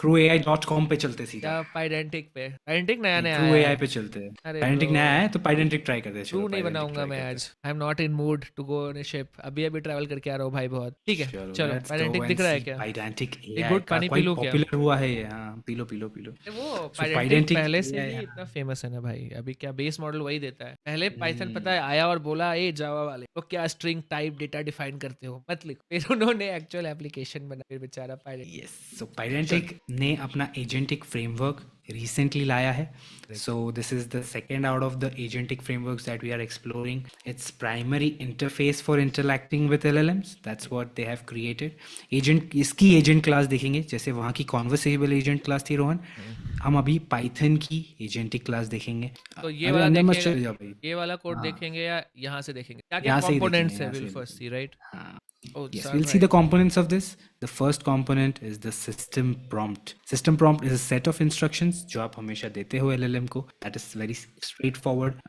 cruai.com पे चलते सीधा। या पाइडेंटिक पे? पाइडेंटिक नया नहीं, नया क्रू आया एआई है। पे चलते हैं। अरे ब्रो, पाइडेंटिक नया है तो पाइडेंटिक ट्राई करते हैं, चलो क्रू नहीं पाइडेंटिक बनाऊंगा ट्राई मैं करते आज। हैं। I am not in mood to go on a ship. अभी अभी ट्रैवल करके आ रहा हूँ भाई बहुत। ठीक है चलो चलो, लेट्स गो पाइडेंटिक एंड दिख रहा है सी क्या? पाइडेंटिक एक एआई घूंट का। पानी पी क्वाइट लूँ क्या? पॉपुलर हुआ है ये, हाँ P low P low P low. अरे वो सो पाइडेंटिक पाइडेंटिक पहले से एआई, ही इतना फेमस है ना भाई, अभी क्या बेस मॉडल वही देता है। पहले पाइथन पता हाँ। है आया और बोला ए जावा वाले तो क्या स्ट्रिंग टाइप डेटा डिफाइन करते हो मत लिखो, फिर उन्होंने एक्चुअल एप्लीकेशन बना, फिर बेचारा पाइडेंटिक। यस, सो चल, पाइडेंटिक ने अपना एजेंटिक फ्रेमवर्क रिसेंटली लाया है। correct. So this is the second out of the agentic frameworks that we are exploring. It's primary interface for interacting with LLMs, that's what they have created. Agent, इसकी agent class देखेंगे, जैसे वहाँ की कॉन्वर्सेबल agent class थी रोहन, हम्म। हम अभी Python की agentic class देखेंगे। तो ये अरे वाला अंदर मत देखेगा, चले जाओ भाई। ये वाला कोड हाँ, देखेंगे या यहाँ से देखेंगे? क्या क्या यहाँ से ही देखेंगे, कंपोनेंट्स है, यहाँ से विल ही फर्स्ट देखेंगे। सी राइट? हाँ, ओ yes, सर we'll see भाई। the components of this. The first component is the system prompt. System prompt is a set of instructions जो आप हमेशा देते हो LLM को. That is very straightforward.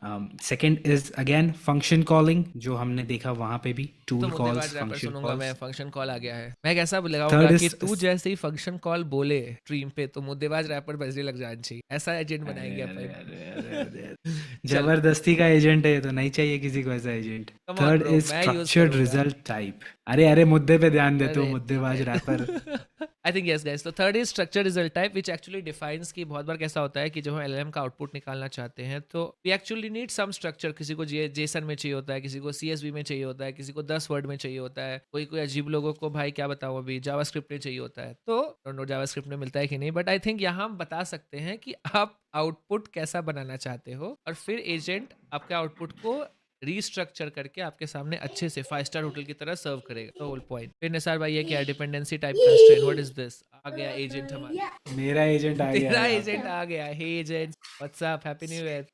Second is again function calling, जो हमने देखा वहाँ पे भी तो tool calls, मुद्देबाज रैपर function सुनूंगा मैं, calls. फंक्शन कॉल आ गया है। मैं कैसा लगाऊंगा Third कि is तू जैसे ही फंक्शन कॉल बोले स्ट्रीम पे तो मुद्देबाज रैपर बजने लग जाना चाहिए, ऐसा एजेंट अरे बनाएंगे अरे अपन। अरे अरे अरे, चल, जबरदस्ती का एजेंट है ये तो, नहीं चाहिए किसी को ऐसा agent. Come on third bro, is मैं यूज स्ट्रक्चर्ड करूंगा। Result type. अरे अरे, मुद्दे पे ध्यान देते हो अरे ठीक मुद्देबाज रैपर। है। आई थिंक यस गाइस, तो third is structure result type which actually defines कि बहुत बार कैसा होता है कि जब हम एलएलएम का आउटपुट निकालना चाहते हैं तो we actually need some structure. किसी को जेसन में चाहिए होता है, किसी को सीएसवी में चाहिए होता है, किसी को 10 वर्ड में चाहिए होता है, कोई कोई अजीब लोगों को भाई क्या बताऊं अभी जावास्क्रिप्ट में चाहिए होता है। तो डोंट नो जावास्क्रिप्ट में मिलता है कि नहीं, बट आई थिंक यहाँ हम बता सकते हैं कि आप आउटपुट कैसा बनाना चाहते हो और फिर एजेंट आपके आउटपुट को रीस्ट्रक्चर करके आपके सामने अच्छे से 5 स्टार होटल की तरह सर्व करेगा। तो होल पॉइंट। फिर निसार भाई ये क्या dependency type constraint, what is this? आ गया एजेंट हमारा। मेरा एजेंट आ गया तेरा है यहाँ पे। एजेंट आ गया। Hey agent, what's up, happy new year.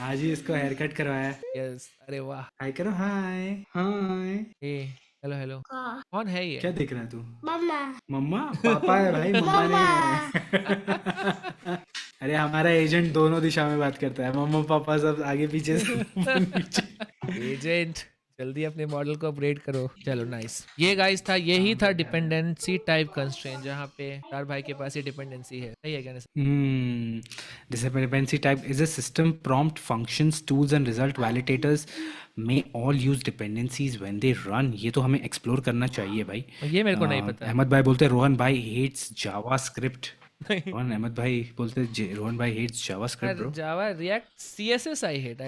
आज ही इसको हेयर कट करवाया। यस, अरे वाह। हाय करो, हाय हाय। हे, हेलो हेलो। कौन है ये? क्या देख रहा है तू? मम्मा। मम्मा? पापा है भाई, मम्मा नहीं है। अरे हमारा एजेंट दोनों दिशा में बात करता है, मम्मा पापा सब आगे पीछे से ऊपर नीचे। एजेंट, जल्दी अपने मॉडल को अपग्रेड करो। चलो नाइस, ये गाइस था, यही था डिपेंडेंसी टाइप कंस्ट्रेंट, जहाँ पे तार भाई के पास ये डिपेंडेंसी है। सही है क्या Nisar? Hmm. Dependency type is a system prompt functions, tools and result validators may all use dependencies when they run. ये तो हमें एक्सप्लोर करना चाहिए भाई। ये मेरे को नहीं पता। अहमद भाई बोलते हैं रोहन भाई हेट्स जावास्क्रिप्ट। नहीं, रोहन, अहमद भाई बोलते हैं रोहन भाई hates JavaScript bro. Java, React, CSS I hate.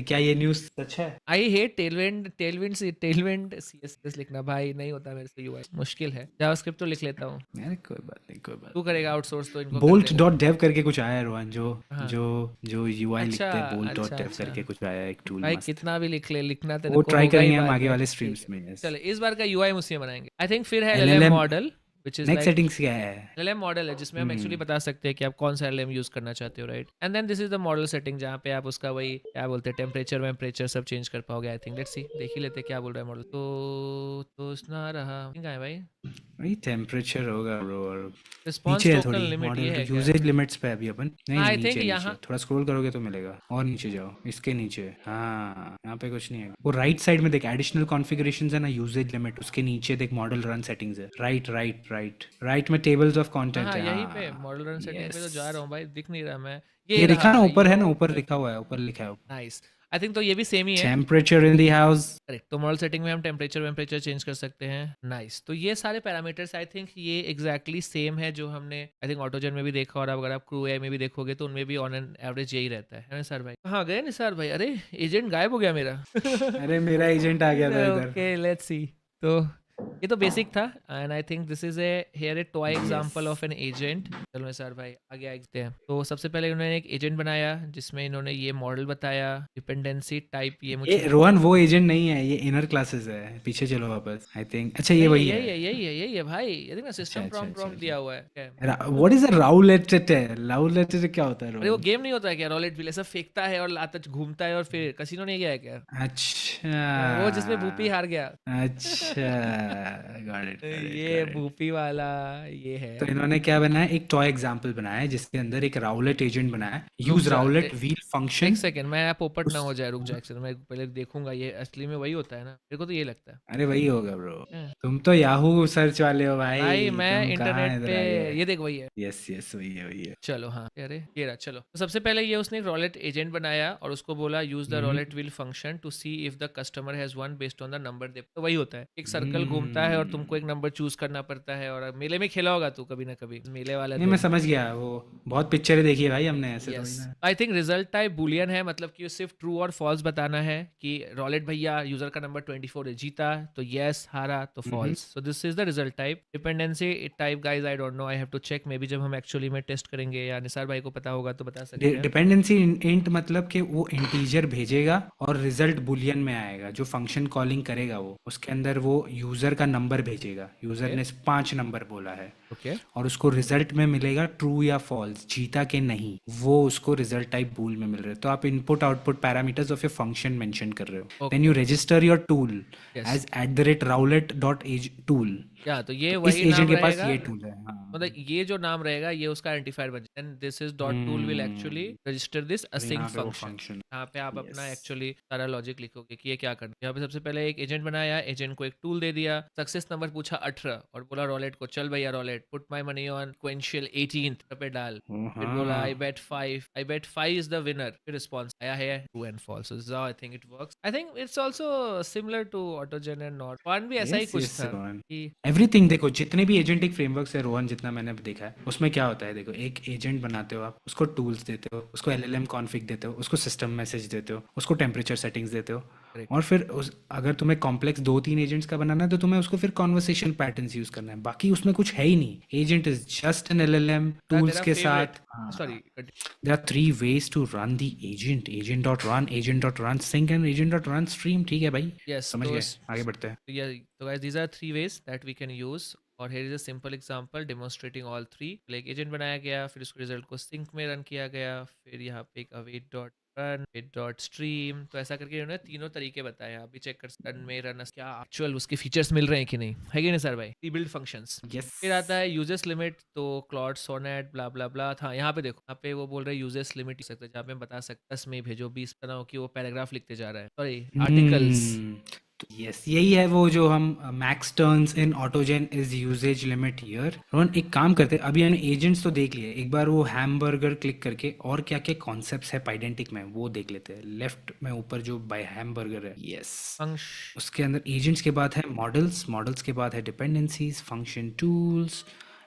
क्या ये न्यूज़ सच है? आई हेट टेलविंड सीएसएस लिखना भाई, नहीं होता मेरे से यूआई, मुश्किल है। जावास्क्रिप्ट तो लिख लेता हूँ। अरे कोई बात नहीं, कोई बात तू नहीं। करेगा आउटसोर्स तो इनको कर बोल्ट देगा। डॉट डेव करके कुछ आया है रोहन, जो हाँ, जो जो यूआई अच्छा लिखते हैं, बोल्ट डॉट अच्छा डेव अच्छा। करके कुछ आया है, एक टूल भाई मस्त। कितना भी लिख ले, लिखना तेरे वो को ट्राई होगा ही करेंगे हम बाद आगे में। वाले ठीक स्ट्रीम्स है, में। यस। चलो इस बार का यूआई मुझसे बनाएंगे। आई थिंक फिर है LLM LLM model which is next like, settings क्या है? एलएलएम मॉडल है जिसमें हम एक्चुअली बता सकते हैं कि आप कौन सा एलएलएम यूज करना चाहते हो, right? And then this is the model setting जहाँ पे आप उसका वही क्या बोलते हैं टेम्परेचर वेम्परेचर सब चेंज कर पाओगे। आई थिंक लेट्स सी, देख ही लेते हैं क्या बोल रहा है मॉडल। तो सुना रहा कहाँ है भाई? वही टेम्परेचर होगा ब्रो, और रिस्पॉन्स नीचे है टोकन थोड़ी लिमिट ये मॉडल है क्या? यूजेज लिमिट्स पे अभी अपन। नहीं हाँ नहीं, आई थिंक नीचे नीचे यहाँ, थोड़ा स्क्रॉल करोगे तो मिलेगा, और नीचे जाओ, इसके नीचे। हाँ, यहाँ पे कुछ नहीं है। वो राइट साइड में देख, एडिशनल कॉन्फ़िगरेशंस है ना, यूजेज लिमिट, उसके नीचे देख मॉडल रन सेटिंग्स है। राइट राइट राइट राइट में टेबल्स ऑफ हाँ कंटेंट हाँ है। यहीं पे हाँ, मॉडल रन सेटिंग पे तो जा रहा यस। हूँ भाई, दिख नहीं रहा मैं। ये ये लिखा ना रहा ऊपर, है ना, यो। ऊपर लिखा हुआ है, ऊपर लिखा है। नाइस, आई थिंक तो ये भी सेम ही है। Temperature in the house. Correct, तो मॉडल सेटिंग में हम टेम्परेचर वेम्परेचर चेंज कर सकते हैं। नाइस, तो ये सारे पैरामीटर्स आई थिंक ये एग्जैक्टली सेम है जो हमने आई थिंक ऑटोजन में भी देखा, और अगर आप क्रू एआई में भी देखोगे तो उनमें भी ऑन एन एवरेज यही रहता है निसार भाई? कहाँ गए निसार भाई? अरे एजेंट गायब हो गया मेरा। अरे मेरा एजेंट आ गया था इधर। Okay let's see. तो ये तो बेसिक था, and I think this is a here A toy yes. Example of an agent. चलो निसार भाई आगे आते हैं। तो सबसे पहले इन्होंने एक एजेंट बनाया जिसमें इन्होंने ये मॉडल बताया, डिपेंडेंसी टाइप ये ये मुझे रोहन वो एजेंट नहीं है, ये इनर क्लासेस है। पीछे चलो वापस, आई थिंक। अच्छा ये नहीं है, वही है। यही है भाई, ये देखना अच्छा सिस्टम अच्छा प्रॉम्प्ट अच्छा प्रॉम्प्ट दिया अच्छा। हुआ है क्या? What is a राउलेटेड? राउलेटेड क्या होता है अरे वो रोहन? गेम नहीं होता है क्या, रॉलेट व्हील ऐसा फेंकता है और लाता घूमता है, और फिर कसिनो नहीं गया है क्या? वो जिसमें भूपी अच्छा हार गया। अच्छा, गॉट इट गॉट इट ये गॉट इट। भूपी वाला ये है। तो इन्होंने क्या बनाया, एक टॉय एग्जांपल बनाया है जिसके अंदर एक राउलेट एजेंट बनाया है, रुक यूज जा राउलेट व्हील एक फंक्शन सेकंड, मैं पोपट ना उस हो जाए, रुक जा एक सेकंड, मैं पहले देखूंगा ये असली में वही होता है ना, मेरे को तो ये लगता है। अरे वही होगा ब्रो, हैं? तुम तो याहू सर्च वाले हो भाई भाई, मैं तुम कहाँ इंटरनेट पे, इधर आए है। ये देख वही है। यस यस वही है वही है। चलो हाँ, अरे ये रहा, चलो तो सबसे पहले ये उसने एक रॉलेट एजेंट बनाया और उसको बोला use the roulette wheel function to see if the customer has won based on the number they. तो वही होता है, एक सर्कल घूमता है और तुमको एक नंबर चूज करना पड़ता है। और मेले में खेला होगा तू कभी ना कभी, मेले वाला नहीं मैं दिन। समझ गया, वो बहुत पिक्चरें देखी है भाई हमने, ऐसे थोड़ी यस, ना। I think result type Boolean है, मतलब कि सिर्फ ट्रू और फॉल्स बताना है कि रॉलेट भैया यूजर का नंबर 24 है, जीता तो यस, हारा तो false. So this is the result type. Dependency type guys I don't know, I have to check, maybe जब हम एक्चुअली में टेस्ट करेंगे या निसार भाई को पता होगा तो बता सकते हैं। डिपेंडेंसी इंट मतलब कि वो इंटीजर भेजेगा और रिजल्ट बुलियन में आएगा, जो फंक्शन कॉलिंग करेगा वो उसके अंदर वो यूजर का नंबर भेजेगा, यूजर ओके ने 5 नंबर बोला है ओके और उसको रिजल्ट में मिलेगा ट्रू या फॉल्स, जीता के नहीं, वो उसको रिजल्ट टाइप बूल में मिल रहा है। तो आप input output parameters of a function mention कर रहे हो, then okay you register your tool yes as @rowlet.age tool. या तो ये तो इस वही एजेंट नाम के पास रहेगा, ये टूल है। हाँ मतलब ये जो नाम रहेगा ये उसका आइडेंटिफायर बन जाए, and this is dot tool will actually resistor this और असिंक यहाँ पे वो फंक्शन। फंक्शन। यहाँ पे आप यस अपना एक्चुअली सारा लॉजिक लिखोगे कि ये क्या करना है। यहाँ पे सबसे पहले एक एजेंट बनाया, एजेंट को एक टूल दे दिया, सक्सेस नंबर पूछा 18 और बोला रॉलेट को चल भैया roulette put my money on sequential 18 पे डाल। फिर बोला I bet 5 is the winner, फिर रिस्पॉन्स आया है true and false. So this how I think it works. I think it's also similar to AutoGen and not, one भी ऐसा ही yes कुछ यस था रोहन, कि एवरीथिंग देखो, जितने भी एजेंटिक फ्रेमवर्क्स है रोहन, जितना मैंने देखा है उसमें क्या होता है, देखो एक एजेंट बनाते हो आप, उसको टूल्स देते हो, उसको एलएलएम कॉन्फ़िग देते हो, उसको सिस्टम मैसेज देते हो, उसको टेम्परेचर सेटिंग्स देते हो, Correct. और फिर उस अगर तुम्हें कॉम्प्लेक्स 2-3 एजेंट्स का बनाना है तो तुम्हें उसको फिर कॉन्वर्सेशन पैटर्न्स यूज करना है, बाकी उसमें कुछ है ही नहीं। Agent is just an LLM tools तेरा के फेवरेट, साथ। Sorry There are 3 ways to run the agent: agent.run, agent.run sync and agent.run stream। ठीक है भाई, यस समझ तो गए, आगे बढ़ते हैं। yeah, so guys these are 3 ways that we can use, और here is a simple example demonstrating all 3। like agent बनाया गया, फिर उसको रिजल्ट को सिंक में रन किया गया, फिर यहाँ पे एक await dot run await dot stream, तो ऐसा करके इन्होंने तीनों तरीके बताए हैं। आप भी चेक कर रन में रन क्या एक्चुअल उसके फीचर्स मिल रहे हैं कि नहीं, है कि नहीं सर भाई, प्री बिल्ड फंक्शंस। यस फिर आता है यूजर्स लिमिट, तो क्लॉड सोनेट ब्ला ब्ला ब्ला था। यहाँ पे देखो, यहाँ पे वो बोल रहे हैं यूजर्स लिमिट सकते हैं, जहाँ पे हम बता सकते 10 में भेजो, 20 बनाओ, कि वो पैराग्राफ लिखते जा रहा है, सॉरी आर्टिकल्स। तो यस यही है वो जो हम max turns in AutoGen is usages limit here. Rohan एक काम करते हैं, अभी हमने एजेंट्स तो देख लिए, एक बार वो हैमबर्गर क्लिक करके और क्या क्या कॉन्सेप्ट्स है पाइडेंटिक में वो देख लेते हैं। लेफ्ट में ऊपर जो बाय हैमबर्गर है, यस उसके अंदर एजेंट्स के बाद है मॉडल्स, मॉडल्स के बाद है dependencies, function, tools,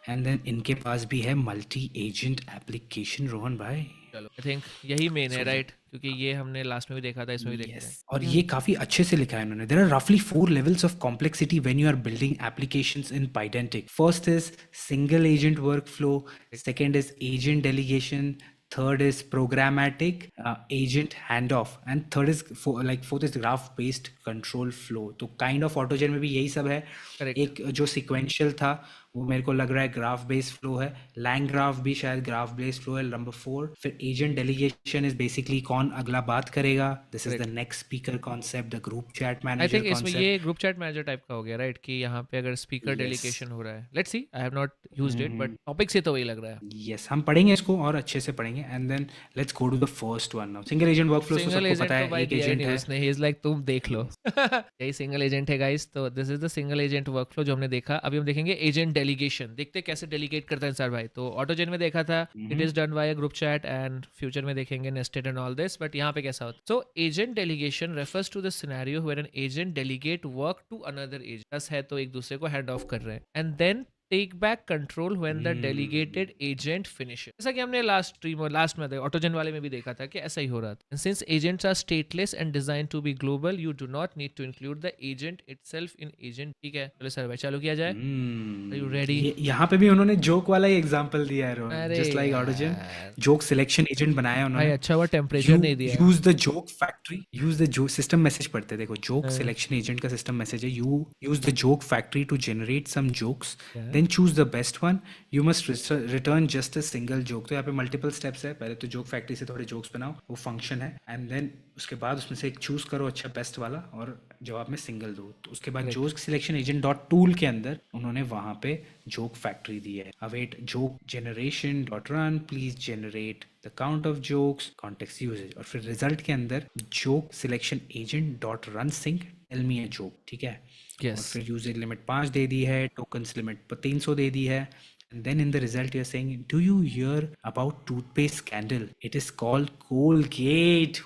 and then इनके पास भी है मल्टी एजेंट एप्लीकेशन। रोहन भाई चलो आई थिंक यही मेन है, So, राइट, क्योंकि ये हमने लास्ट में भी देखा था, इसमें भी देखते हैं। और ये काफी अच्छे से लिखा है इन्होंने। देयर आर रफली 4 levels of complexity when you are building applications in Pydantic. First is single agent workflow, second is agent delegation, third is programmatic agent handoff, and third is fourth is graph based control flow। तो kind of AutoGen में भी यही सब है। Correct. एक जो sequential था वो मेरे को लग रहा है ग्राफ बेस्ड फ्लो है, लैंग ग्राफ भी शायद ग्राफ बेस्ड फ्लो है, नंबर 4। फिर एजेंट डेलीगेशन इज बेसिकली कौन अगला बात करेगा, this is the next speaker concept, the group chat I manager think इसमें कॉन्सेप्ट। ये ग्रुप चैट मैनेजर टाइप का हो गया, राइट, कि यहाँ पे अगर स्पीकर डेलीगेशन हो रहा है, let's see, I have not used it, but topic से तो वही लग रहा है। यस हम पढ़ेंगे इसको और अच्छे से पढ़ेंगे, and then let's go to the first one now. Single agent workflow तो सिंगल सबको एजेंट पता तो है, भाई एक दिया ही एजेंट नहीं है। उसने, ही इज लाइक तुम देख लो यही सिंगल एजेंट है गाइस। तो this is the single agent workflow जो हमने देखा। अभी हम देखेंगे एजेंट डेलीगेशन, देखते कैसे डेलीगेट करता है सर भाई। तो ऑटोजेन में देखा था it is done by group chat, and future में देखेंगे nested and all this, but यहाँ पे कैसा होता है। So agent delegation refers to the scenario where an agent delegate work to another agent, बस है तो एक दूसरे को हैंड ऑफ कर रहे हैं, and then take back control when the delegated agent finishes. जैसा कि हमने लास्ट में ऑटोजन वाले में भी देखा था कि ऐसा ही हो रहा था। Since agents are stateless and design to be global, you do not need to include the agent itself in agent. ठीक है, चलो सर भाई चालू किया जाए। Are you ready? यहाँ पे भी उन्होंने जोक वाला ही एग्जांपल दिया है रोहन, अरे जस्ट लाइक ऑटोजन यार। जोक सिलेक्शन एजेंट बनाया भाई उन्होंने। अच्छा हुआ टेम्परेचर नहीं दिया। Use the joke factory, use the joke system message पढ़ते देखो, जोक सिलेक्शन एजेंट का सिस्टम मैसेज है, you use the joke factory to generate some jokes, then choose the best one, you must return just a single joke. तो यहाँ पे multiple steps है, पहले तो जोक फैक्ट्री से थोड़े जोक्स बनाओ, वो फंक्शन है, एंड देन उसके बाद उसमें से एक चूज करो अच्छा बेस्ट वाला और जवाब में सिंगल दो। तो उसके बाद correct. Joke selection agent dot tool के अंदर उन्होंने वहां पे जोक फैक्ट्री दी है। Await joke generation dot run, please generate the count of jokes, context usages, और फिर रिजल्ट के अंदर joke selection agent dot run sync tell me a joke, ठीक है। और यस। फिर यूजेज लिमिट 5 दे दी है, टोकन्स लिमिट 300 दे दी है। And then in the result you're saying, do you hear about toothpaste scandal? It is called Colgate.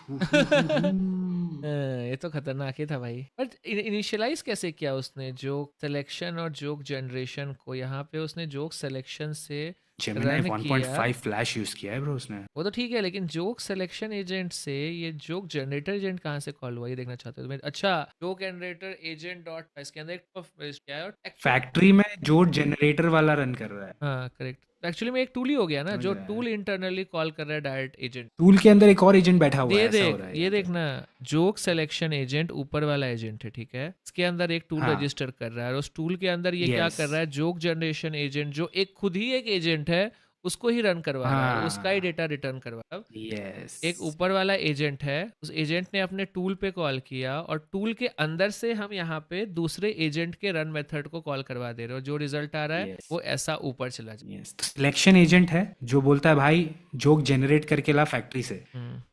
ये तो खतरनाक ही था भाई। बट इनिशियलाइज कैसे किया उसने जोक सिलेक्शन और जोक जनरेशन को? यहाँ पे उसने जोक सिलेक्शन से Gemini रन किया, 1.5 फ्लैश यूज किया है ब्रो उसने। वो तो ठीक है, लेकिन जोक सिलेक्शन एजेंट से ये जोक जनरेटर एजेंट कहाँ से कॉल हुआ, ये देखना चाहते हो? अच्छा, जोक जनरेटर एजेंट डॉट इसके अंदर एक क्या है एक्चुअल। फैक्ट्री में जो जनरेटर वाला रन कर रहा है, हाँ करेक्ट, एक्चुअली में एक टूल ही हो गया ना समझ जो रहा है। टूल इंटरनली कॉल कर रहा है डायरेक्ट एजेंट। टूल के अंदर एक और एजेंट बैठा हुआ है, ये ऐसा हो देख, रहा है ये यहाँ पे। देखना, जोक सिलेक्शन एजेंट ऊपर वाला एजेंट है, ठीक है, इसके अंदर एक टूल हाँ, रजिस्टर कर रहा है, और उस टूल के अंदर ये क्या यस, कर रहा है, जोक जनरेशन एजेंट जो एक खुद ही एक एजेंट है उसको ही रन करवा रहा है, उसका ही हाँ, डेटा रिटर्न करवा रहा है। यस, एक ऊपर वाला एजेंट है, उस एजेंट ने अपने टूल पे कॉल किया और टूल के अंदर से हम यहाँ पे दूसरे एजेंट के रन मेथड को कॉल करवा दे रहे हो, जो रिजल्ट आ रहा है यस, वो ऐसा ऊपर चला जाए। यस। तो सिलेक्शन एजेंट है जो बोलता है भाई जोक जनरेट करके ला फैक्ट्री से,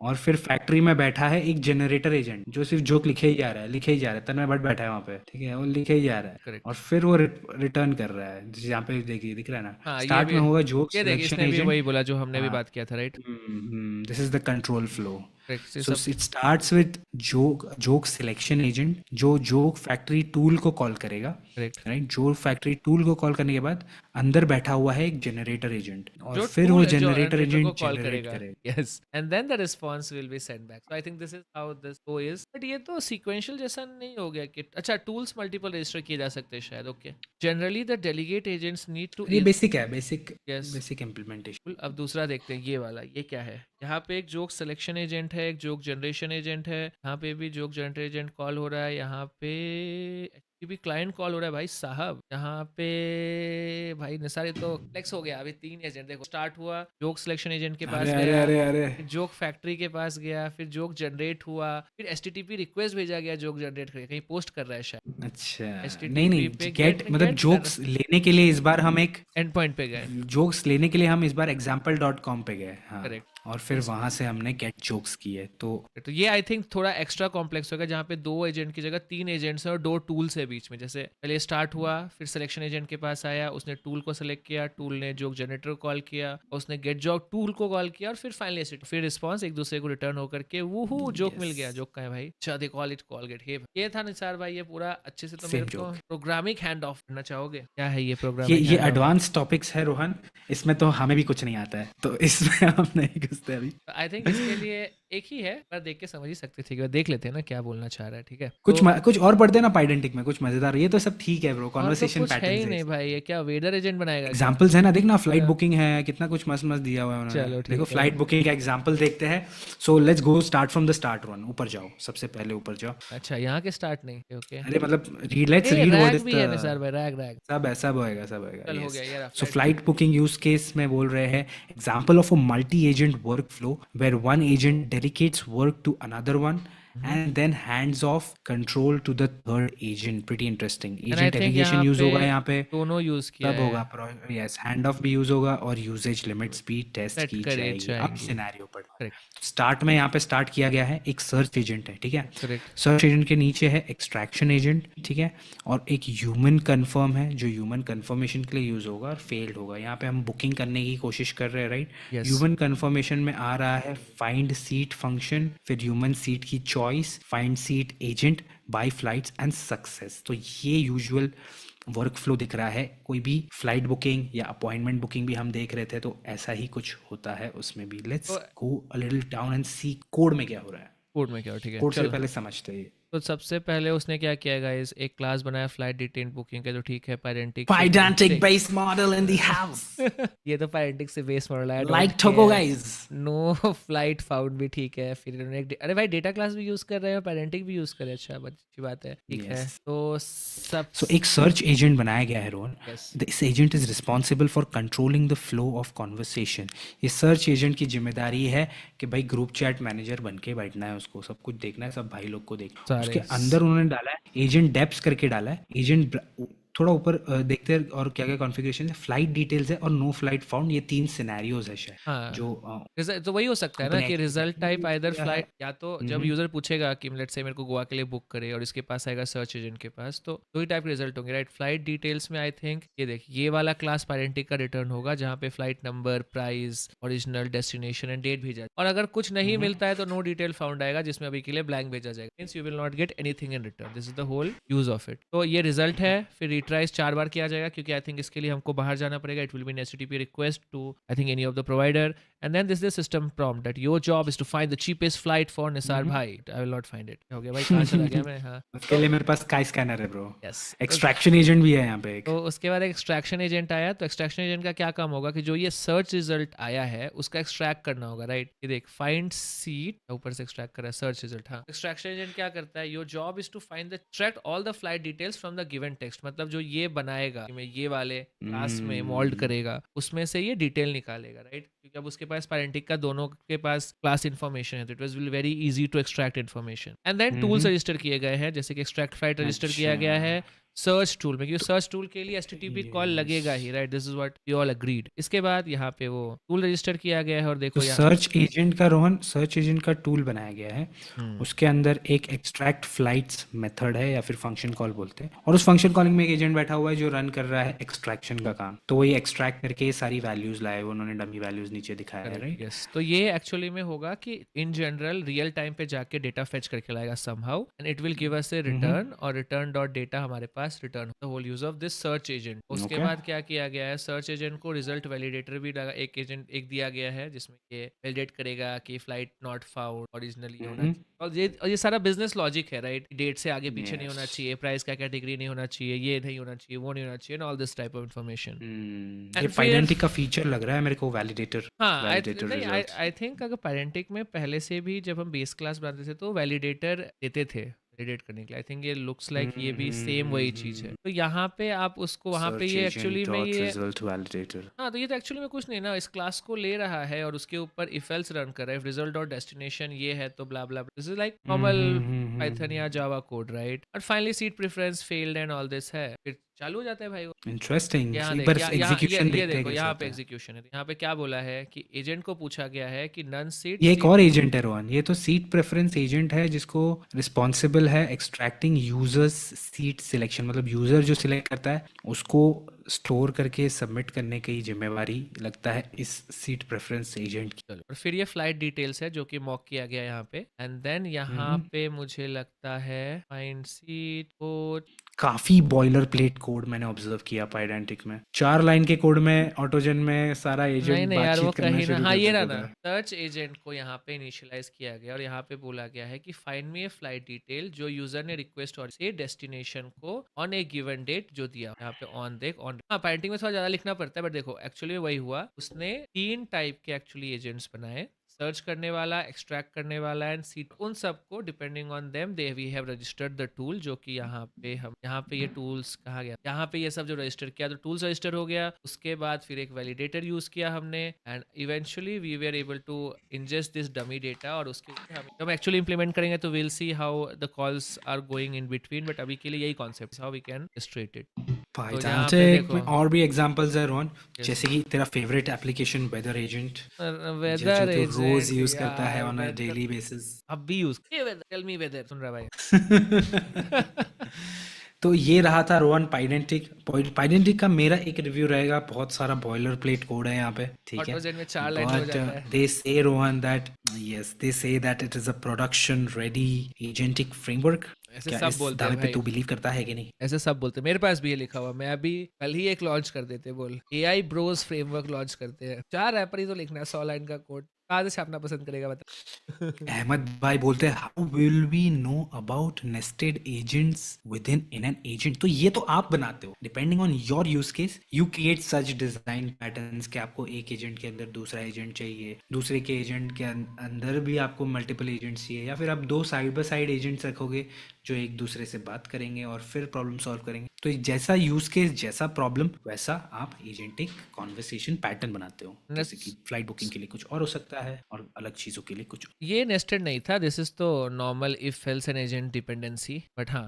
और फिर फैक्ट्री में बैठा है एक जनरेटर एजेंट जो सिर्फ जोक लिखे ही जा रहा है, लिखे ही जा रहा है, तन्मय भट्ट बैठा है वहाँ पे, ठीक है, वो लिखे ही जा रहा है, करेक्ट। और फिर वो रिटर्न कर रहा है, जैसे यहाँ पे देखिए दिख रहा है ना, हाँ ये स्टार्ट भी, में होगा जोक ये देख सिलेक्शन इसने भी एजेंट। वही बोला जो हमने भी हाँ, बात किया था, right. This is the control flow. Correct, ये So सब it starts with joke selection agent जो joke factory tool को कॉल करेगा, correct. Right. joke factory tool को कॉल करने के बाद अंदर बैठा हुआ है एक जनरेटर एजेंट, और जो फिर टूल वो है जो जनरेटर जनरेटर को एजेंट कॉल जनरेट करेगा, करेगा। Yes, and then the response will be send back. So I think this is how this go is. But ये तो सीक्वेंशियल जैसा नहीं हो गया कि अच्छा टूल्स मल्टीपल रजिस्टर किए जा सकते हैं शायद, okay. Generally the delegate agents need to, ये बेसिक है, बेसिक यस। Basic implementation. अब दूसरा देखते हैं, ये वाला, ये क्या है? यहाँ पे एक जोक सिलेक्शन एजेंट है, एक जोक जनरेशन एजेंट है, यहाँ पे भी जोक जनरेटर एजेंट कॉल हो रहा है, यहाँ पे भी क्लाइंट कॉल हो रहा है भाई साहब, यहाँ पे भाई निसार तो फ्लेक्स हो गया। अभी 3 एजेंट देखो, स्टार्ट हुआ जोक सिलेक्शन एजेंट के पास अरे अरे गया, अरे अरे, फिर जोक फैक्ट्री के पास गया, फिर जोक जनरेट हुआ, फिर एचटीटीपी रिक्वेस्ट भेजा गया जोक जनरेट करके, कहीं पोस्ट कर रहा है शायद, अच्छा नहीं एचटीटीपी नहीं, पे गेट मतलब get जोक्स लेने के लिए इस बार हम एक एंड पॉइंट पे गए, जोक्स लेने के लिए हम इस बार example.com पे गए, हाँ, करेक्ट। और फिर वहां से हमने गेट जोक्स किए। तो तो ये आई थिंक थोड़ा एक्स्ट्रा कॉम्प्लेक्स होगा, जहाँ पे 2 एजेंट की जगह 3 एजेंट्स हैं और 2 टूल्स है बीच में। जैसे पहले स्टार्ट हुआ, फिर सिलेक्शन एजेंट के पास आया, उसने टूल को सेलेक्ट किया, टूल ने जोक जनरेटर को कॉल किया, उसने गेट जॉक टूल को कॉल किया, और फिर फाइनली फिर रिस्पांस एक दूसरे को रिटर्न होकर के वो जोक मिल गया। जोक का है भाई, अच्छा they call it call gate. ये था निसार भाई, ये पूरा अच्छे से। तो Same मेरे को joke. प्रोग्रामिंग हैंड ऑफ करना चाहोगे? क्या है ये ये प्रोग्रामिंग? एडवांस टॉपिक्स है रोहन, इसमें तो हमें भी कुछ नहीं आता है, तो इसमें हम नहीं घुसते अभी। आई थिंक इसके लिए एक ही है, पर देख के समझ ही सकते थे, देख लेते हैं ना क्या बोलना चाह रहा है, ठीक है। कुछ और पढ़ते हैं ना पाइडेंटिक में, कुछ मजेदार। ये तो सब ठीक है ब्रो, और तो कॉन्वर्सेशन कुछ है ही पैटर्न्स नहीं है। भाई, ये क्या वेदर एजेंट बनाएगा क्या? एग्जांपल्स है ना, देख ना, फ्लाइट हाँ। बुकिंग है, कितना कुछ मस्त मस्त दिया हुआ है चलो उन्होंने। ठीक देखो है। फ्लाइट बुकिंग का एग्जांपल देखते हैं। So let's go start from the start one, ऊपर जाओ, सबसे पहले ऊपर जाओ। अच्छा यहाँ के स्टार्ट नहीं, ओके। अरे मतलब let's read what rag is भी है द, निसार भाई, रैग सब होएगा, सब होएगा, चल हो यस। गया यार। So flight booking use case में बोल रहे हैं, example of a multi agent workflow where one agent dedicates work to another one and then hands off control to the third agent. Pretty interesting. Agent delegation use होगा यहाँ पे, दोनों use किया सब होगा, यस, हैंड ऑफ भी use होगा और यूजेज लिमिट्स भी टेस्ट Set की करी जाएगी। अब जाएंगी। सिनेरियो पर करेक्ट स्टार्ट में यहाँ पे स्टार्ट किया गया है, एक सर्च एजेंट है, ठीक है। करेक्ट सर्च एजेंट के नीचे है एक्सट्रैक्शन एजेंट, ठीक है, और एक ह्यूमन कंफर्म है जो ह्यूमन कंफर्मेशन के लिए यूज होगा और फेल्ड होगा। यहाँ पे हम बुकिंग करने की कोशिश कर रहे हैं, राइट। Yes. ह्यूमन कंफर्मेशन में आ रहा है फाइंड सीट फंक्शन, फिर ह्यूमन सीट की choice, find seat agent, buy flights and success. तो ये यूजुअल वर्क फ्लो दिख रहा है। कोई भी फ्लाइट बुकिंग या अपॉइंटमेंट बुकिंग भी हम देख रहे थे तो ऐसा ही कुछ होता है उसमें भी। Let's go a little down and see code में क्या हो रहा है। कोड में क्या हो, ठीक है कोड से चलो। पहले समझते हैं। तो सबसे पहले उसने क्या किया गाइस, एक क्लास बनाया फ्लाइट डिटेन बुकिंग का, तो ठीक है Pydantic से Pydantic basic base model in the house. ये तो Pydantic से बेस मॉडल है, I don't Like Togo care. guys. No flight found भी ठीक है, फिर इन्होंने अरे भाई डेटा क्लास भी यूज कर रहे हैं, Pydantic भी यूज कर रहे हैं, अच्छा अच्छी बात है, ठीक है। Yes. तो सब So एक search agent बनाया गया है Rohan. Yes This agent is responsible for controlling the flow of conversation. ये search agent की जिम्मेदारी है कि भाई ग्रुप चैट मैनेजर बन के बैठना है, उसको सब कुछ देखना है, सब भाई लोग को देखना है. उसके सारे अंदर उन्होंने डाला है एजेंट डेप्स करके डाला है. एजेंट थोड़ा ऊपर देखते हैं और क्या क्या कॉन्फ़िगरेशन है. फ्लाइट डिटेल्स है और नो फ्लाइट फाउंड, ये 3 सिनेरियोज है शायद हाँ जो तो वही हो सकता है ना कंपनी कि active result type use either किया है. फ्लाइट, या तो जब यूजर पूछेगा कि लेट्स से मेरे को गोवा के लिए बुक करे और इसके पास आएगा सर्च एजेंट के पास, तो दो ही टाइप के रिजल्ट होंगे, राइट। फ्लाइट डिटेल्स में आई थिंक ये देख, ये वाला क्लास Pydantic का रिटर्न होगा जहाँ पे flight number, price, original destination and date भेजा, और अगर कुछ नहीं मिलता है तो नो डिटेल फाउंड आएगा, जिसमें अभी के लिए ब्लैंक भेजा जाएगा, means you will not get anything in return, this is the whole use of it. तो ये रिजल्ट है, फिर रिट्राइज 4 बार किया जाएगा, क्योंकि आई थिंक इसके लिए हमको बाहर जाना पड़ेगा, it will be an HTTP request to I think any of the provider, and then this is the system prompt that your job is to find the cheapest flight for Nisar bhai. I will not find it. हो गया भाई, कहाँ चला गया मैं, हाँ उसके लिए मेरे पास स्काई स्कैनर है ब्रो. यस। एक्सट्रैक्शन एजेंट भी है यहाँ पे एक. तो उसके बाद एक एक्सट्रैक्शन एजेंट आया, तो एक्सट्रैक्शन एजेंट का क्या काम होगा कि जो ये सर्च रिजल्ट आया है उसका एक्सट्रैक्ट करना होगा, राइट। ये देख फाइंड सीट, ऊपर से एक्सट्रैक्ट कर रहा है सर्च रिजल्ट, हाँ। एक्सट्रैक्शन एजेंट क्या करता है, your job is to find the extract all the flight details from the given text, मतलब जो ये बनाएगा ये वाले क्लास में मोल्ड करेगा, उसमें से ये डिटेल निकालेगा, राइट, क्योंकि अब उसके पास Pydantic का दोनों के पास क्लास इन्फॉर्मेशन है, तो it was very easy to extract information. And then tools register किए गए हैं, जैसे कि एक्सट्रैक्ट फ्लाइट रजिस्टर किया गया है सर्च टूल में, क्योंकि सर्च टूल के लिए HTTP कॉल लगेगा ही, right, this is what we all agreed. इसके बाद यहाँ पे वो टूल रजिस्टर किया गया है, और देखो तो यहाँ सर्च एजेंट का रोहन, सर्च एजेंट का टूल बनाया गया है. उसके अंदर एक एक्सट्रैक्ट फ्लाइट्स मेथड है या फिर फंक्शन कॉल बोलते हैं, और उस फंक्शन कॉलिंग में एक एजेंट बैठा हुआ है जो रन कर रहा है एक्सट्रैक्शन का काम. तो वही एक्सट्रैक्ट करके ये सारी वैल्यूज लाए, उन्होंने डमी वैल्यूज नीचे दिखाया है, राइट. यस, तो ये एक्चुअली में होगा कि इन जनरल रियल टाइम पे जाके डेटा फेच करके लाएगा somehow, and it will give us a return, और रिटर्न डॉट डेटा हमारे पास return, the whole use of this search agent. उसके Okay. बाद क्या किया गया है, सर्च एजेंट को रिजल्ट वैलिडेटर भी लगा, एक एजेंट एक दिया गया है जिसमें ये वैलिडेट करेगा कि फ्लाइट नॉट फाउंड ओरिजिनली होना चाहिए, और ये सारा बिजनेस लॉजिक है, राइट। डेट से आगे पीछे नहीं होना चाहिए, प्राइस का कैटेगरी नहीं होना चाहिए, ये नहीं होना चाहिए, वो नहीं होना चाहिए, all this type of information. ये Pydantic का फीचर लग रहा है मेरे को, वैलिडेटर. हाँ वैलिडेटर रिजल्ट्स. आई थिंक अगर Pydantic में पहले से भी जब हम बेस क्लास बनाते थे तो वैलिडेटर देते थे वैलिडेट करने के लिए, आई थिंक ये लुक्स लाइक ये भी सेम वही चीज है। तो यहाँ पे आप उसको वहाँ पे ये एक्चुअली में ये रिजल्ट वैलिडेटर. हाँ, तो ये तो एक्चुअली में कुछ नहीं ना, इस क्लास को ले रहा है और उसके ऊपर इफ एल्स रन कर रहा है, रिजल्ट डॉट डेस्टिनेशन ये है तो blah blah, this is like normal Python या जावा कोड, राइट। और finally seat preference field and all this है, फिर चालू हो जाता है भाई वो। इंटरेस्टिंग. यहाँ एक देख, बार यहाँ एग्जीक्यूशन ये देखते हैं देखो कैसे यहाँ होता पे है. एग्जीक्यूशन है, यहाँ पे क्या बोला है कि एजेंट को पूछा गया है कि नन सीट ये एक और एजेंट है रोहन, ये तो सीट प्रेफरेंस एजेंट है जिसको रिस्पॉन्सिबल है एक्सट्रैक्टिंग यूजर्स सीट सिलेक्शन, मतलब यूजर जो सिलेक्ट करता है उसको स्टोर करके सबमिट करने की जिम्मेवारी लगता है इस सीट प्रेफरेंस एजेंट की. और फिर ये फ्लाइट डिटेल्स है जो कि मॉक किया गया यहाँ पे, एंड देन यहाँ पे मुझे लगता है फाइंड सीट कोड। काफी बॉयलर प्लेट कोड मैंने ऑब्जर्व किया Pydantic में. 4 लाइन के कोड में ऑटोजन में सारा एजेंट नहीं यार, वो बातचीत करना कहीं ना, शुरू हाँ कर ये रहा देता ना, था. सर्च एजेंट को यहाँ पे इनिशियलाइज किया गया और यहाँ पे बोला गया है कि फाइंड मी ए फ्लाइट डिटेल जो यूजर ने रिक्वेस्ट और से डेस्टिनेशन को ऑन ए गिवन डेट जो दिया, यहाँ पे ऑन देख ऑन, हाँ Pydantic में थोड़ा ज्यादा लिखना पड़ता है, बट देखो एक्चुअली वही हुआ, उसने 3 टाइप के एक्चुअली एजेंट्स बनाए, सर्च करने वाला, एक्सट्रैक्ट करने वाला एंड सीट, उन सबको depending on them they we have registered the tool, जो कि यहाँ पे हम यहाँ पे ये टूल्स कहा गया, यहाँ पे ये सब जो रजिस्टर किया तो टूल्स रजिस्टर हो गया, उसके बाद फिर एक वैलिडेटर यूज किया हमने, and eventually we were able to ingest this dummy data, और उसके हम एक्चुअली इंप्लीमेंट करेंगे तो will see how the calls are going in between, but अभी के लिए यही concept how we can illustrate it. Pydantic में और भी एग्जांपल्स है रोहन, जैसे कि तेरा favourite application weather agent, weather जो तू रोज यूज करता है ऑन अ डेली बेसिस. अब भी यूज टेल मी वेदर, सुन रहा भाई। तो ये रहा था रोहन Pydantic का मेरा एक रिव्यू रहेगा. बहुत सारा बॉयलर प्लेट कोड है यहाँ पे, ठीक है, ऑटोजेन में 4 लाइन हो जाता है। they say Rohan that yes, they say that it is a production ready agentic framework. ऐसे क्या सब इस बोलते हैं दावे पे भाई, तू बिलीव करता है कि नहीं? ऐसे सब बोलते हैं, मेरे पास भी ये लिखा हुआ, मैं अभी कल ही एक लॉन्च कर देते, बोल AI ब्रोस फ्रेमवर्क लॉन्च करते हैं, 4 रैपर ही तो लिखना है 100 लाइन का कोड, कहाँ से छापना पसंद करेगा बता? अहमद भाई बोलते हैं how will we know about nested agents within an agent. तो ये तो आप बनाते हो, depending on your use case you create such design patterns कि आपको एक एजेंट के अंदर दूसरा एजेंट चाहिए, दूसरे के एजेंट के अंदर भी आपको मल्टीपल एजेंट्स चाहिए, या फिर आप दो साइड बाय साइड एजेंट्स रखोगे जो एक दूसरे से बात करेंगे और फिर प्रॉब्लम सॉल्व करेंगे। तो जैसा यूज केस जैसा प्रॉब्लम वैसा आप एजेंटिक कॉन्वर्सेशन पैटर्न बनाते हो। जैसे कि फ्लाइट बुकिंग के लिए कुछ और हो सकता है और अलग चीजों के लिए कुछ। ये नेस्टेड नहीं था, दिस इज तो normal if else and agent dependency, but हाँ